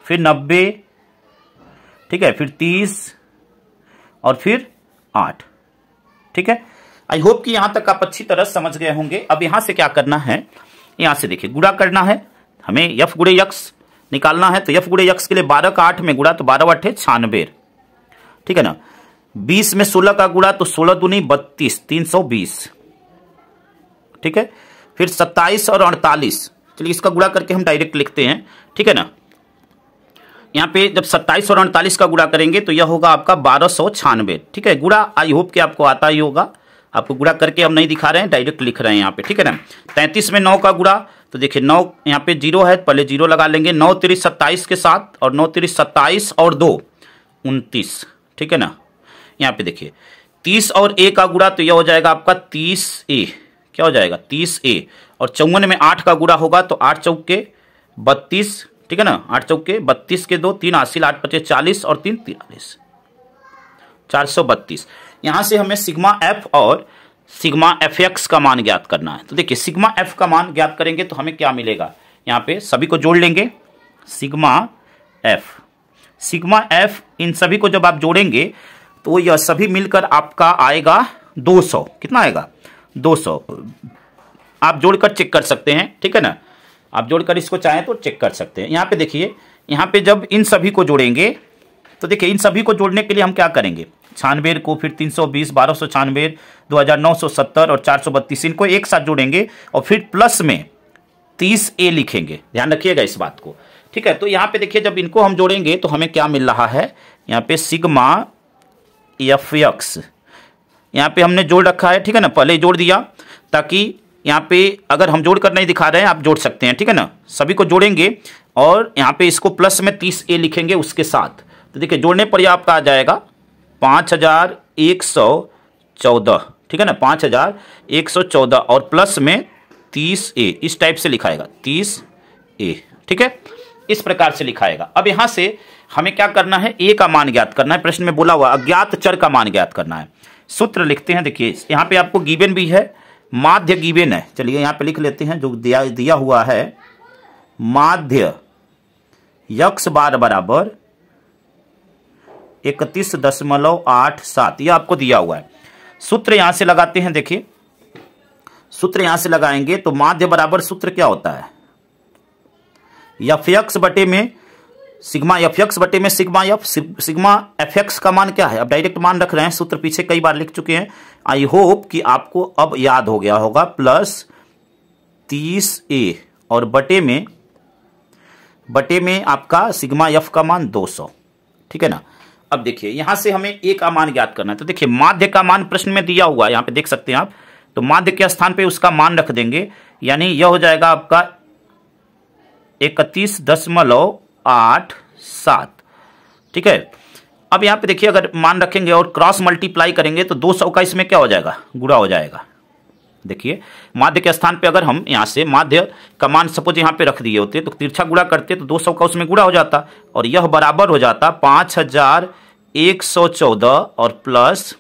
फिर 90, ठीक है, फिर 30 और फिर 8, ठीक है। आई होप कि यहां तक आप अच्छी तरह समझ गए होंगे। अब यहां से क्या करना है, यहां से देखिए गुणा करना है हमें, एफ गुणे यक्स निकालना है। तो एफ गुणे यक्स के लिए 12 का 8 में गुणा, तो 12 8 96, ठीक है ना। 20 में 16 का गुणा, तो 16 दूनी 32, 320, ठीक है। फिर 27 और 48, चलिए इसका गुणा करके हम डायरेक्ट लिखते हैं, ठीक है ना। यहाँ पे जब 27 और 48 का गुणा करेंगे तो यह होगा आपका 1296, ठीक है। गुणा आई होप कि आपको आता ही होगा, आपको गुणा करके हम नहीं दिखा रहे हैं, डायरेक्ट लिख रहे हैं यहाँ पे, ठीक है ना। 33 में 9 का गुणा, तो देखिए 9 यहाँ पे 0 है, पहले 0 लगा लेंगे। 9 3 27 के साथ, और 9 3 27 और 2 29, ठीक है ना। यहाँ पे देखिए 30 और ए का गुणा, तो यह हो जाएगा आपका 30A, क्या हो जाएगा 30A। और 54 में 8 का गुणा होगा, तो 8 चौके 32, ठीक है ना, 8 चौके 32 के 2 3 80, 8 पचे 40 और 3 43, 432। यहां से हमें सिग्मा एफ और सिग्मा एफ एक्स का मान ज्ञात करना है। तो देखिए सिग्मा एफ का मान ज्ञात करेंगे तो हमें क्या मिलेगा, यहाँ पे सभी को जोड़ लेंगे, सिग्मा एफ, इन सभी को जब आप जोड़ेंगे तो यह सभी मिलकर आपका आएगा 200। कितना आएगा 200। आप जोड़कर चेक कर सकते हैं, ठीक है ना, आप जोड़कर इसको चाहें तो चेक कर सकते हैं। यहाँ पे देखिए, यहाँ पे जब इन सभी को जोड़ेंगे तो देखिए इन सभी को जोड़ने के लिए हम क्या करेंगे, 96 को, फिर 320, 1296, 2970 और 432, इनको एक साथ जोड़ेंगे और फिर प्लस में 30A लिखेंगे। ध्यान रखिएगा इस बात को, ठीक है। तो यहाँ पे देखिए जब इनको हम जोड़ेंगे तो हमें क्या मिल रहा है, यहाँ पे सिग्मा एफ एक्स यहाँ पे हमने जोड़ रखा है, ठीक है ना, पहले ही जोड़ दिया ताकि यहाँ पे अगर हम जोड़ कर नहीं दिखा रहे हैं, आप जोड़ सकते हैं, ठीक है ना। सभी को जोड़ेंगे और यहाँ पे इसको प्लस में 30A लिखेंगे उसके साथ। तो देखिए जोड़ने पर यह आपका आ जाएगा 5114, ठीक है ना, 5114 और प्लस में 30A, इस टाइप से लिखाएगा 30A, ठीक है, इस प्रकार से लिखाएगा। अब यहां से हमें क्या करना है, ए का मान ज्ञात करना है। प्रश्न में बोला हुआ अज्ञात चर का मान ज्ञात करना है। सूत्र लिखते हैं, देखिए यहां पे आपको गिवन भी है, माध्य गिवन है। चलिए यहां पे लिख लेते हैं जो दिया हुआ है, माध्य x बार बराबर 31.87, यह आपको दिया हुआ है। सूत्र यहां से लगाते हैं, देखिए सूत्र यहां से लगाएंगे तो माध्य बराबर सूत्र क्या होता है, fx बटे में सिग्मा fx बटे में सिग्मा f, सिग्मा fx का मान क्या है, अब डायरेक्ट मान रख रहे हैं, सूत्र पीछे कई बार लिख चुके हैं। आई होप कि आपको अब याद हो गया होगा। प्लस 30A और बटे में आपका सिग्मा f का मान 200, ठीक है ना। अब देखिए यहां से हमें ए का मान ज्ञात करना है। तो देखिए माध्य का मान प्रश्न में दिया हुआ है, यहां पे देख सकते हैं आप। तो माध्य के स्थान पे उसका मान रख देंगे, यानी यह हो जाएगा आपका 31.87, ठीक है। अब यहां पे देखिए अगर मान रखेंगे और क्रॉस मल्टीप्लाई करेंगे तो 200 का इसमें क्या हो जाएगा, गुणा हो जाएगा। देखिए माध्य के स्थान पे अगर हम यहां से माध्य का मान सपोज यहां पे रख दिए होते तो तिरछा गुणा करते तो 200 का उसमें गुणा हो जाता और यह बराबर हो जाता 5114 और प्लस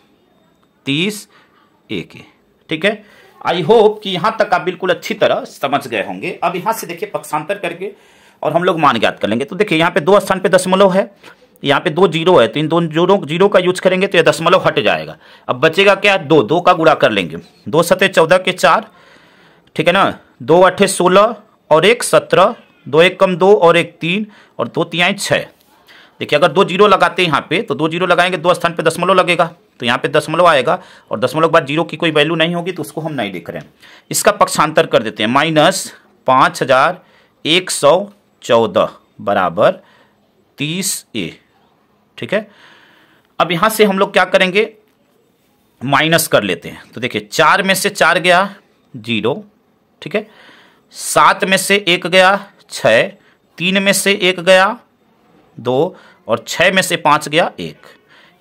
30A के, ठीक है। आई होप कि यहां तक आप बिल्कुल अच्छी तरह समझ गए होंगे। अब यहां से देखिए पक्षांतर करके और हम लोग मान ज्ञात कर लेंगे। तो देखिए यहाँ पे 2 स्थान पे दशमलव है, यहाँ पे 2 जीरो है, तो इन दोनों जीरो का यूज करेंगे तो यह दशमलव हट जाएगा। अब बचेगा क्या, 2 का गुणा कर लेंगे, 2 सते 14 के 4, ठीक है ना, 2 8 16 और 1 17, 2 1 कम 2 और 1 3 और 2 3 6। देखिए अगर 2 जीरो लगाते हैं यहाँ पे तो 2 जीरो लगाएंगे, 2 स्थान पे दशमलव लगेगा तो यहाँ पे दशमलव आएगा और दशमलव के बाद जीरो की कोई वैल्यू नहीं होगी तो उसको हम नहीं लिख रहे हैं। इसका पक्षांतर कर देते हैं, माइनस 5114 बराबर 30A, ठीक है। अब यहां से हम लोग क्या करेंगे, माइनस कर लेते हैं। तो देखिए 4 में से 4 गया 0, ठीक है, 7 में से 1 गया 6, 3 में से 1 गया 2 और 6 में से 5 गया 1,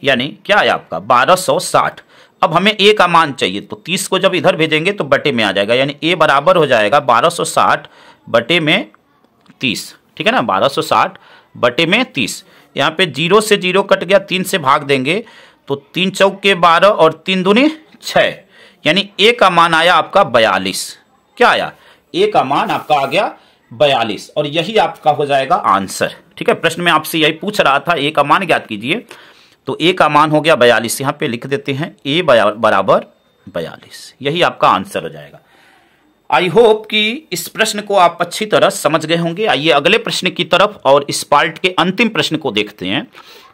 यानी क्या है आपका 1260। अब हमें ए का मान चाहिए तो 30 को जब इधर भेजेंगे तो बटे में आ जाएगा, यानी ए बराबर हो जाएगा 1260 बटे में 30, ठीक है ना, 1260 बटे में 30। यहाँ पे 0 से 0 कट गया, 3 से भाग देंगे तो 3 चौक के 12 और 3 दूनी 6, यानी ए का मान आया आपका 42। क्या आया, ए का मान आपका आ गया 42 और यही आपका हो जाएगा आंसर, ठीक है। प्रश्न में आपसे यही पूछ रहा था, ए का मान ज्ञात कीजिए, तो ए का मान हो गया 42। यहाँ पे लिख देते हैं ए बराबर 42, यही आपका आंसर हो जाएगा। आई होप कि इस प्रश्न को आप अच्छी तरह समझ गए होंगे। आइए अगले प्रश्न की तरफ और इस पार्ट के अंतिम प्रश्न को देखते हैं।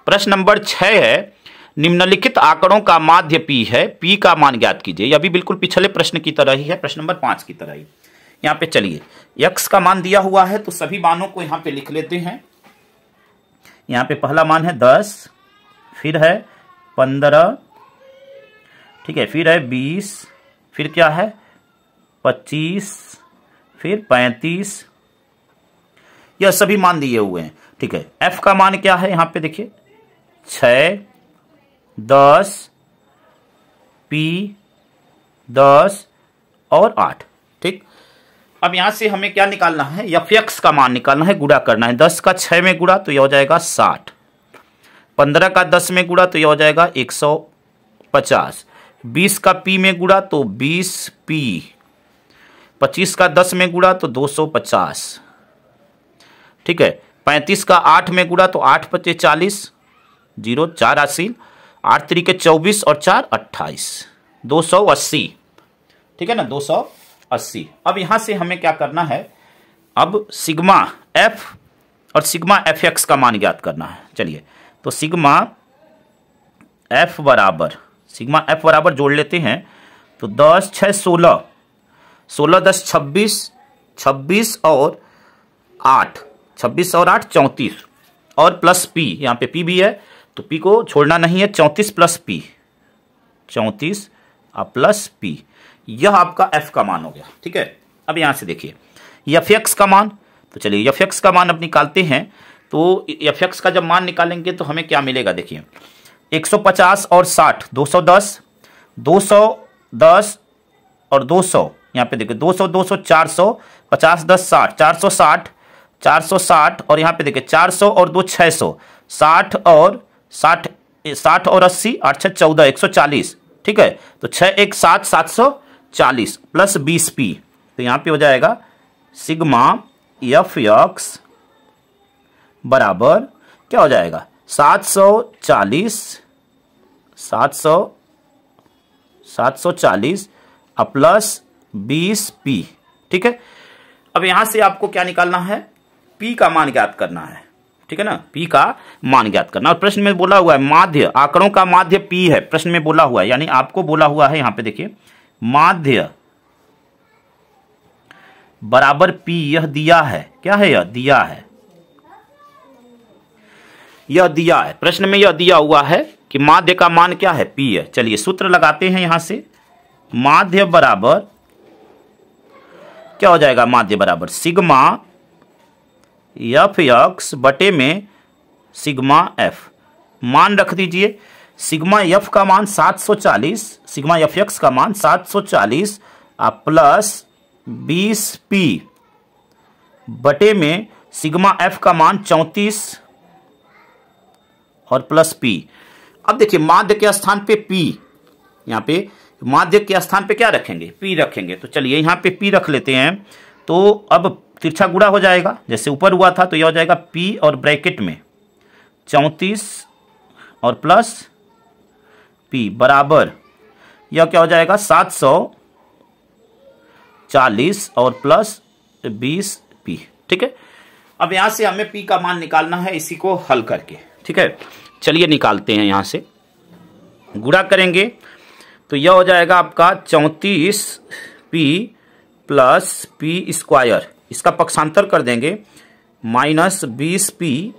प्रश्न नंबर 6 है, निम्नलिखित आंकड़ों का माध्य P है, P का मान ज्ञात कीजिए। यह भी बिल्कुल पिछले प्रश्न की तरह ही है, प्रश्न नंबर 5 की तरह ही। यहाँ पे चलिए x का मान दिया हुआ है तो सभी मानों को यहाँ पे लिख लेते हैं। यहाँ पे पहला मान है 10, फिर है 15, ठीक है, फिर है 20, फिर क्या है 25, फिर 35, यह सभी मान दिए हुए हैं, ठीक है। f का मान क्या है, यहां पे देखिए 6, 10, P 10 और 8, ठीक। अब यहां से हमें क्या निकालना है, fx का मान निकालना है, गुणा करना है। 10 का 6 में गुणा तो यह हो जाएगा 60, 15 का 10 में गुणा तो यह हो जाएगा 150, 20 का P में गुणा तो 20P, 25 का 10 में गुणा तो 250, ठीक है। 35 का 8 में गुणा तो 8 पचे 40, 0 4 80, 8 तरीके 24 और 4 28, 280, ठीक है ना, 280। अब यहां से हमें क्या करना है, अब सिग्मा f और सिग्मा fx का मान ज्ञात करना है। चलिए तो सिग्मा f बराबर जोड़ लेते हैं तो 10 6 16, 16 10 26, 26 और 8, 26 और 8 34 और प्लस p, यहाँ पे p भी है तो p को छोड़ना नहीं है, 34 प्लस p, 34 और प्लस p, यह आपका f का मान हो गया। ठीक है, अब यहां से देखिए fx का मान, तो चलिए fx का मान अब निकालते हैं। तो fx का जब मान निकालेंगे तो हमें क्या मिलेगा, देखिए 150 और 60 210, 210 और 200, यहाँ पे देखिए 200 200 400, 50 10 60, 460 460 और यहाँ पे देखिए 400 और 2 600, 60 और 80 8 6 14 140। ठीक है, तो 6 1 7 740 प्लस 20p, तो यहाँ पे हो जाएगा सिग्मा fx बराबर क्या हो जाएगा 740 प्लस 20p। ठीक है, अब यहां से आपको क्या निकालना है, p का मान ज्ञात करना है। ठीक है ना, p का मान ज्ञात करना। और प्रश्न में बोला हुआ है माध्य, आंकड़ों का माध्य p है, प्रश्न में बोला हुआ है, यानी आपको बोला हुआ है यहां पे देखिए माध्य बराबर p, यह दिया है, क्या है, यह दिया है, यह दिया है, प्रश्न में यह दिया हुआ है कि माध्य का मान क्या है, p है। चलिए सूत्र लगाते हैं यहां से, माध्य बराबर क्या हो जाएगा, माध्य बराबर सिग्मा fx बटे में सिग्मा f, मान रख दीजिए सिग्मा f का मान 740, सिग्मा fx का मान 740 प्लस 20p बटे में सिग्मा f का मान 34 और प्लस p। अब देखिए माध्य के स्थान पे p, यहाँ पे माध्य के स्थान पे क्या रखेंगे, p रखेंगे। तो चलिए यहाँ पे p रख लेते हैं, तो अब तिरछा गुणा हो जाएगा, जैसे ऊपर हुआ था, तो यह हो जाएगा p और ब्रैकेट में 34 और प्लस p बराबर यह क्या हो जाएगा 740 और प्लस 20p। ठीक है, अब यहां से हमें p का मान निकालना है, इसी को हल करके। ठीक है, चलिए निकालते हैं, यहां से गुणा करेंगे तो यह हो जाएगा आपका 34p प्लस p स्क्वायर, इसका पक्षांतर कर देंगे माइनस 20p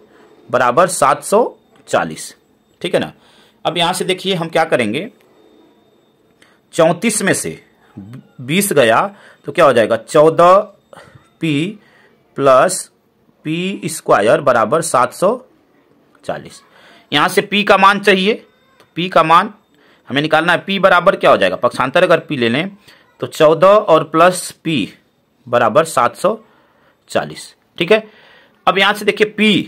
बराबर 740। ठीक है ना, अब यहां से देखिए हम क्या करेंगे, 34 में से 20 गया तो क्या हो जाएगा 14p प्लस p स्क्वायर बराबर 740। यहां से p का मान चाहिए, तो p का मान हमें निकालना है, p बराबर क्या हो जाएगा, पक्षांतर अगर p ले लें तो 14 और प्लस p बराबर 740। ठीक है, अब यहां से देखिए p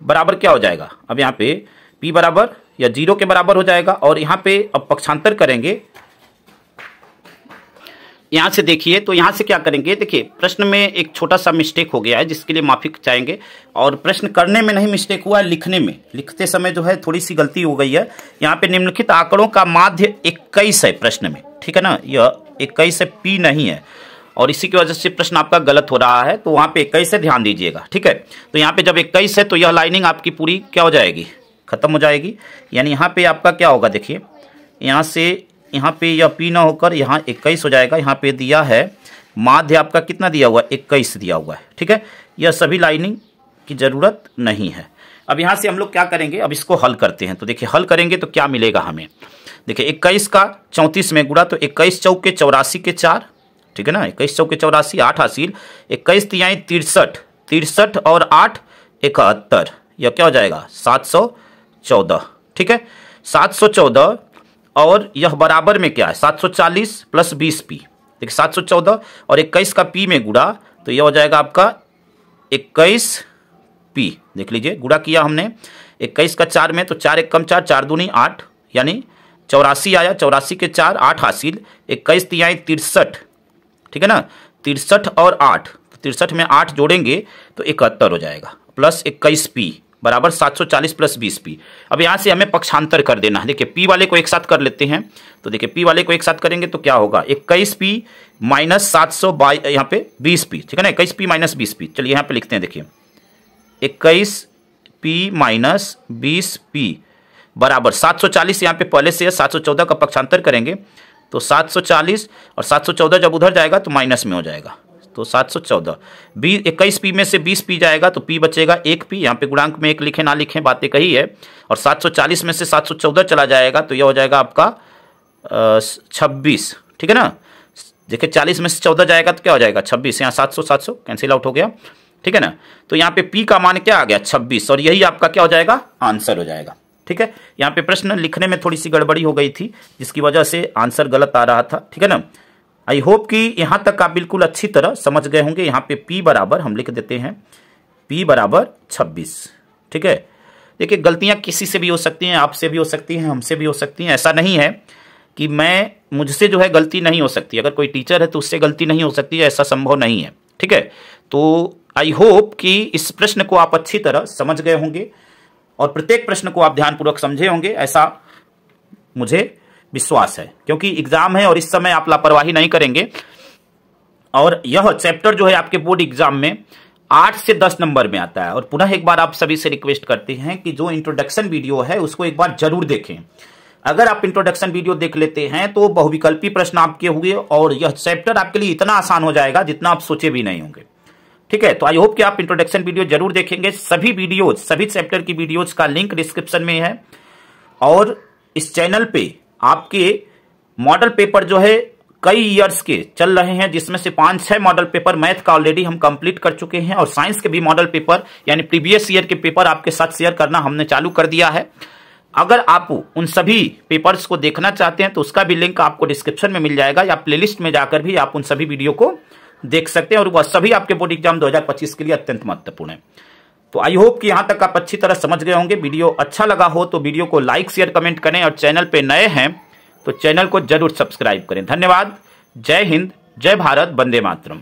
बराबर क्या हो जाएगा, अब यहां पे p बराबर या 0 के बराबर हो जाएगा, और यहां पे अब पक्षांतर करेंगे, यहां से देखिए तो यहां से क्या करेंगे, देखिए प्रश्न में एक छोटा सा मिस्टेक हो गया है, जिसके लिए माफी चाहेंगे। और प्रश्न करने में नहीं मिस्टेक हुआ है, लिखने में, लिखते समय जो है थोड़ी सी गलती हो गई है। यहाँ पे निम्नलिखित आंकड़ों का माध्य 21 है प्रश्न में। ठीक है ना, यह 21 है, p नहीं है, और इसी की वजह से प्रश्न आपका गलत हो रहा है, तो वहां पे 21 से ध्यान दीजिएगा। ठीक है, तो यहाँ पे जब 21 है तो यह लाइनिंग आपकी पूरी क्या हो जाएगी, खत्म हो जाएगी। यानी यहाँ पे आपका क्या होगा, देखिए यहाँ से यहाँ पे यह p ना होकर यहाँ 21 हो जाएगा। यहाँ पे दिया है माध्य आपका कितना दिया हुआ है, 21 दिया हुआ है। ठीक है, यह सभी लाइनिंग की जरूरत नहीं है। अब यहाँ से हम लोग क्या करेंगे, अब इसको हल करते हैं। तो देखिए हल करेंगे तो क्या मिलेगा हमें, देखिए 21 का 34 में गुणा, तो 21 चौके 84 के 4। ठीक है ना, 21 चौके 84, 8 हासिल, 21 तिहाई 63, 63 और 8 71, यह क्या हो जाएगा 714। ठीक है, 714 और यह बराबर में क्या है 740 प्लस 20p। देखिए 714 और 21 का p में गुणा, तो यह हो जाएगा आपका 21p। देख लीजिए गुणा किया हमने 21 का 4 में, तो 4 1 कम 4, 4 दूनी 8, यानी 84 आया, 84 के 4, 8 हासिल, 21 तिहाई 63। ठीक है ना, 63 और 8, तो 63 में 8 जोड़ेंगे तो 71 हो जाएगा, प्लस 21p बराबर 740 प्लस 20p। अब यहाँ से हमें पक्षांतर कर देना है। देखिए p वाले को एक साथ कर लेते हैं, तो देखिए p वाले को एक साथ करेंगे तो क्या होगा 21p माइनस 700 यहाँ पे 20p। ठीक है ना, 21p माइनस 20p। चलिए यहाँ पे लिखते हैं, देखिए 21p माइनस 20p बराबर 740, यहाँ पे पहले से 714 का पक्षांतर करेंगे तो 740 और 714 जब उधर जाएगा तो माइनस में हो जाएगा, तो 714। 21p में से 20p जाएगा तो p बचेगा 1p, यहाँ पे गुणांक में 1 लिखें ना लिखें बातें कही है। और 740 में से 714 चला जाएगा तो यह हो जाएगा आपका 26। ठीक है ना, देखिए 40 में से 14 जाएगा तो क्या हो जाएगा 26, यहाँ 700 700 कैंसिल आउट हो गया, ठीक है ना। तो यहाँ पे पी का मान क्या आ गया 26, और यही आपका क्या हो जाएगा आंसर हो जाएगा, ठीक है। यहाँ पे प्रश्न लिखने में थोड़ी सी गड़बड़ी हो गई थी जिसकी वजह से आंसर गलत आ रहा था, ठीक है ना। आई होप कि यहां तक आप बिल्कुल अच्छी तरह समझ गए होंगे। यहाँ पे P बराबर हम लिख देते हैं P बराबर 26, ठीक है। देखिए गलतियां किसी से भी हो सकती हैं, आपसे भी हो सकती हैं, हमसे भी हो सकती हैं। ऐसा नहीं है कि मुझसे जो है गलती नहीं हो सकती, अगर कोई टीचर है तो उससे गलती नहीं हो सकती है, ऐसा संभव नहीं है, ठीक है। तो आई होप कि इस प्रश्न को आप अच्छी तरह समझ गए होंगे और प्रत्येक प्रश्न को आप ध्यानपूर्वक समझे होंगे, ऐसा मुझे विश्वास है, क्योंकि एग्जाम है और इस समय आप लापरवाही नहीं करेंगे। और यह चैप्टर जो है आपके बोर्ड एग्जाम में 8 से 10 नंबर में आता है। और पुनः एक बार आप सभी से रिक्वेस्ट करते हैं कि जो इंट्रोडक्शन वीडियो है उसको एक बार जरूर देखें। अगर आप इंट्रोडक्शन वीडियो देख लेते हैं तो बहुविकल्पी प्रश्न आपके हुए और यह चैप्टर आपके लिए इतना आसान हो जाएगा जितना आप सोचे भी नहीं होंगे, ठीक है। तो आई होप कि आप इंट्रोडक्शन वीडियो जरूर देखेंगे। सभी वीडियोज, सभी चैप्टर की वीडियोज का लिंक डिस्क्रिप्शन में है। और इस चैनल पे आपके मॉडल पेपर जो है कई ईयर्स के चल रहे हैं, जिसमें से 5-6 मॉडल पेपर मैथ का ऑलरेडी हम कंप्लीट कर चुके हैं और साइंस के भी मॉडल पेपर यानी प्रीवियस ईयर के पेपर आपके साथ शेयर करना हमने चालू कर दिया है। अगर आप उन सभी पेपर्स को देखना चाहते हैं तो उसका भी लिंक आपको डिस्क्रिप्शन में मिल जाएगा, या प्लेलिस्ट में जाकर भी आप उन सभी वीडियो को देख सकते हैं। और वह सभी आपके बोर्ड एग्जाम 2025 के लिए अत्यंत महत्वपूर्ण है। तो आई होप कि यहां तक आप अच्छी तरह समझ गए होंगे। वीडियो अच्छा लगा हो तो वीडियो को लाइक शेयर कमेंट करें, और चैनल पे नए हैं तो चैनल को जरूर सब्सक्राइब करें। धन्यवाद। जय हिंद, जय भारत, वंदे मातरम।